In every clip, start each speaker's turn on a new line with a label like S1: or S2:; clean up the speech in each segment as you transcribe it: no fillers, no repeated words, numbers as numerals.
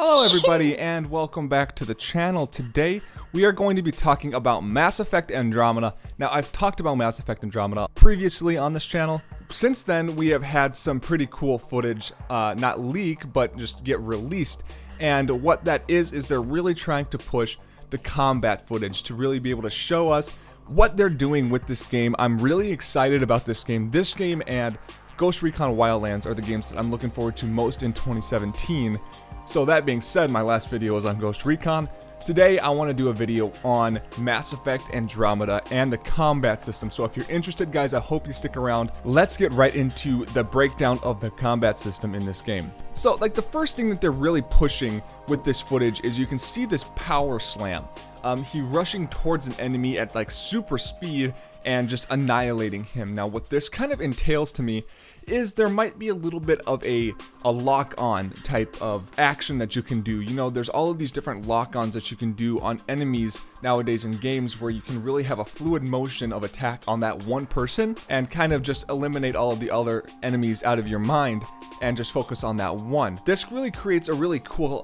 S1: Hello everybody and welcome back to the channel. Today we are going to be talking about Mass Effect Andromeda. Now I've talked about Mass Effect Andromeda previously on this channel. Since then we have had some pretty cool footage, not leak but just get released, and what that is they're really trying to push the combat footage to really be able to show us what they're doing with this game. I'm really excited about this game. This game and Ghost Recon Wildlands are the games that I'm looking forward to most in 2017. So that being said, my last video was on Ghost Recon. Today I want to do a video on Mass Effect Andromeda and the combat system. So if you're interested, guys, I hope you stick around. Let's get right into the breakdown of the combat system in this game. So like the first thing that they're really pushing with this footage is you can see this power slam. He rushing towards an enemy at like super speed and just annihilating him. Now what this kind of entails to me is there might be a little bit of a lock-on type of action that you can do. You know, there's all of these different lock-ons that you can do on enemies nowadays in games where you can really have a fluid motion of attack on that one person and kind of just eliminate all of the other enemies out of your mind and just focus on that one. This really creates a really cool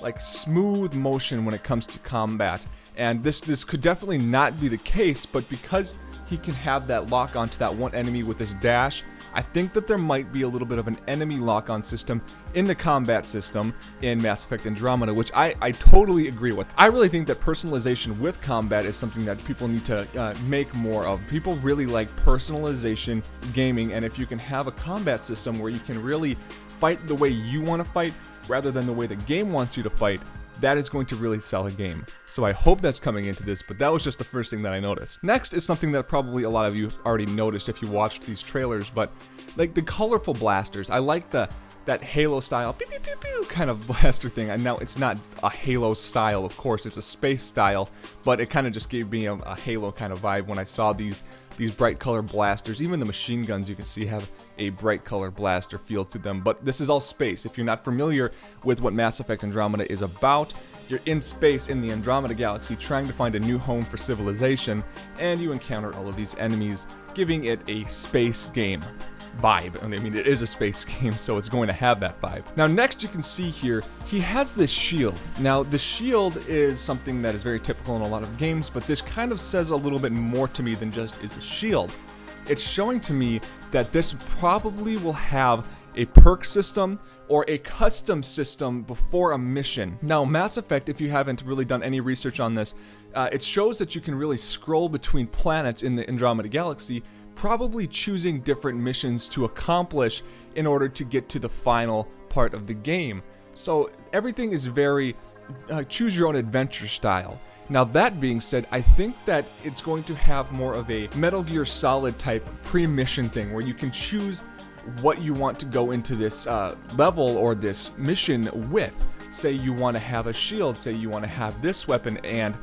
S1: like smooth motion when it comes to combat, and this could definitely not be the case, but because he can have that lock on to that one enemy with this dash, I think that there might be a little bit of an enemy lock-on system in the combat system in Mass Effect Andromeda, which I totally agree with. I really think that personalization with combat is something that people need to make more of. People really like personalization gaming, and if you can have a combat system where you can really fight the way you want to fight rather than the way the game wants you to fight, that is going to really sell a game. So I hope that's coming into this, but that was just the first thing that I noticed. Next is something that probably a lot of you already noticed if you watched these trailers, but like the colorful blasters. I like that Halo style pew, pew, pew, pew kind of blaster thing. And now it's not a Halo style, of course, it's a space style, but it kind of just gave me a Halo kind of vibe when I saw these bright color blasters. Even the machine guns you can see have a bright color blaster feel to them, but this is all space. If you're not familiar with what Mass Effect Andromeda is about, you're in space in the Andromeda galaxy trying to find a new home for civilization, and you encounter all of these enemies, giving it a space game vibe. I mean, it is a space game, so it's going to have that vibe. Now next you can see here, he has this shield. Now the shield is something that is very typical in a lot of games, but this kind of says a little bit more to me than just is a shield. It's showing to me that this probably will have a perk system or a custom system before a mission. Now Mass Effect, if you haven't really done any research on this, it shows that you can really scroll between planets in the Andromeda galaxy, probably choosing different missions to accomplish in order to get to the final part of the game. So everything is very choose your own adventure style. Now that being said, I think that it's going to have more of a Metal Gear Solid type pre-mission thing where you can choose what you want to go into this level or this mission with. Say you want to have a shield, say you want to have this weapon and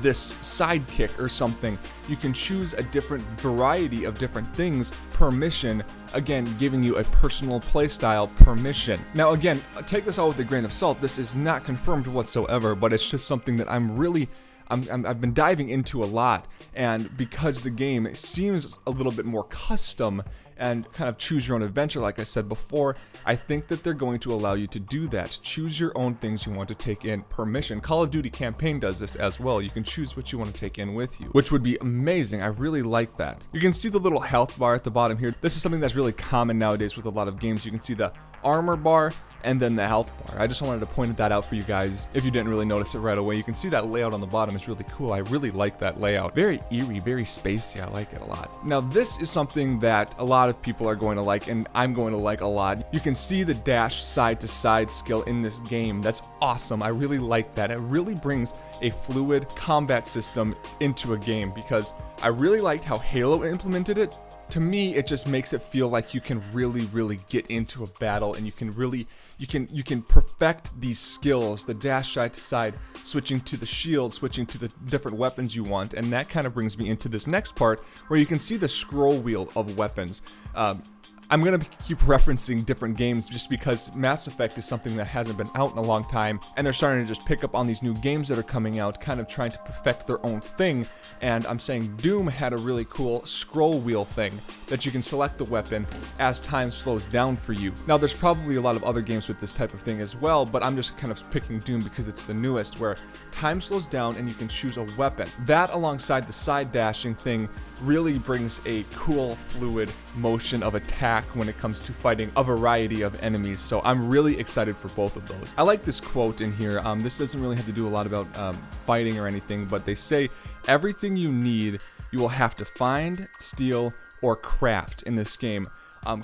S1: this sidekick or something. You can choose a different variety of different things per mission, again giving you a personal playstyle per mission. Now again, take this all with a grain of salt. This is not confirmed whatsoever, but it's just something that I've been diving into a lot, and because the game seems a little bit more custom and kind of choose your own adventure, like I said before, I think that they're going to allow you to do that. Choose your own things you want to take in per mission. Call of Duty Campaign does this as well. You can choose what you want to take in with you, which would be amazing. I really like that. You can see the little health bar at the bottom here. This is something that's really common nowadays with a lot of games. You can see the armor bar and then the health bar. I just wanted to point that out for you guys if you didn't really notice it right away. You can see that layout on the bottom is really cool. I really like that layout. Very eerie, very spacey. I like it a lot. Now this is something that a lot of people are going to like, and I'm going to like a lot. You can see the dash side to side skill in this game. That's awesome. I really like that. It really brings a fluid combat system into a game because I really liked how Halo implemented it. To me, it just makes it feel like you can really get into a battle, and you can perfect these skills, the dash side to side, switching to the shield, switching to the different weapons you want, and that kind of brings me into this next part where you can see the scroll wheel of weapons. I'm gonna keep referencing different games just because Mass Effect is something that hasn't been out in a long time, and they're starting to just pick up on these new games that are coming out, kind of trying to perfect their own thing. And I'm saying Doom had a really cool scroll wheel thing that you can select the weapon as time slows down for you. Now there's probably a lot of other games with this type of thing as well, but I'm just kind of picking Doom because it's the newest, where time slows down and you can choose a weapon. That alongside the side dashing thing really brings a cool fluid motion of attack when it comes to fighting a variety of enemies, so I'm really excited for both of those. I like this quote in here. This doesn't really have to do a lot about fighting or anything, but they say everything you need you will have to find, steal, or craft in this game.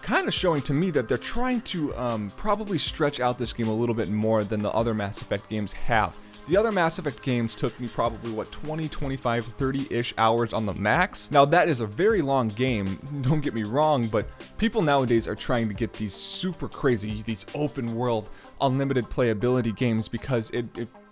S1: Kind of showing to me that they're trying to probably stretch out this game a little bit more than the other Mass Effect games have. The other Mass Effect games took me probably, 20, 25, 30-ish hours on the max. Now that is a very long game, don't get me wrong, but people nowadays are trying to get these super crazy, these open world, unlimited playability games because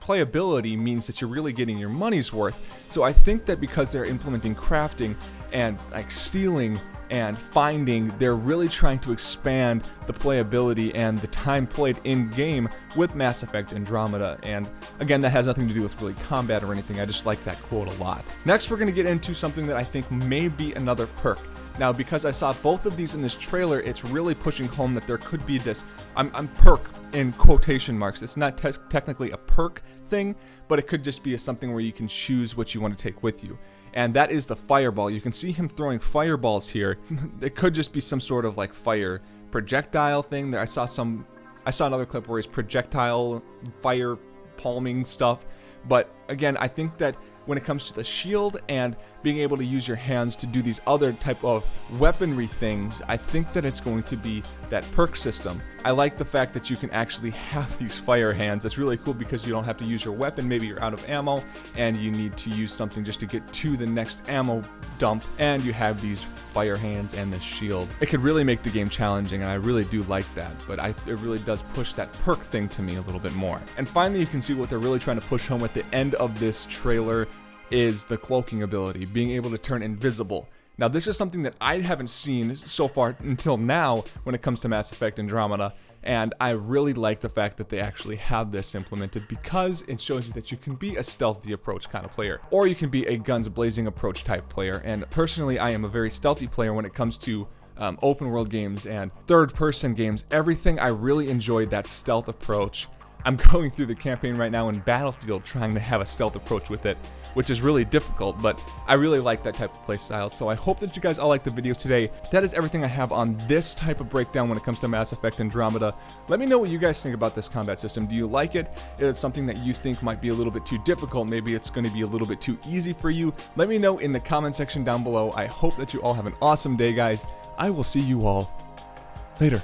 S1: playability means that you're really getting your money's worth. So I think that because they're implementing crafting and like stealing and finding, they're really trying to expand the playability and the time played in-game with Mass Effect Andromeda. And again, that has nothing to do with really combat or anything, I just like that quote a lot. Next, we're going to get into something that I think may be another perk. Now, because I saw both of these in this trailer, it's really pushing home that there could be this, I'm perk in quotation marks. It's not technically a perk thing, but it could just be something where you can choose what you want to take with you. And that is the fireball. You can see him throwing fireballs here. It could just be some sort of like fire projectile thing. I saw another clip where he's projectile fire palming stuff. But again, I think that when it comes to the shield and being able to use your hands to do these other type of weaponry things, I think that it's going to be that perk system. I like the fact that you can actually have these fire hands. That's really cool because you don't have to use your weapon. Maybe you're out of ammo and you need to use something just to get to the next ammo dump, and you have these fire hands and the shield. It could really make the game challenging, and I really do like that, but it really does push that perk thing to me a little bit more. And finally, you can see what they're really trying to push home at the end of this trailer is the cloaking ability, being able to turn invisible. Now, this is something that I haven't seen so far until now when it comes to Mass Effect Andromeda, and I really like the fact that they actually have this implemented because it shows you that you can be a stealthy approach kind of player, or you can be a guns blazing approach type player. And personally, I am a very stealthy player when it comes to open world games and third person games. Everything, I really enjoyed that stealth approach. I'm going through the campaign right now in Battlefield trying to have a stealth approach with it, which is really difficult, but I really like that type of play style. So I hope that you guys all liked the video today. That is everything I have on this type of breakdown when it comes to Mass Effect Andromeda. Let me know what you guys think about this combat system. Do you like it? Is it something that you think might be a little bit too difficult? Maybe it's going to be a little bit too easy for you? Let me know in the comment section down below. I hope that you all have an awesome day, guys. I will see you all later.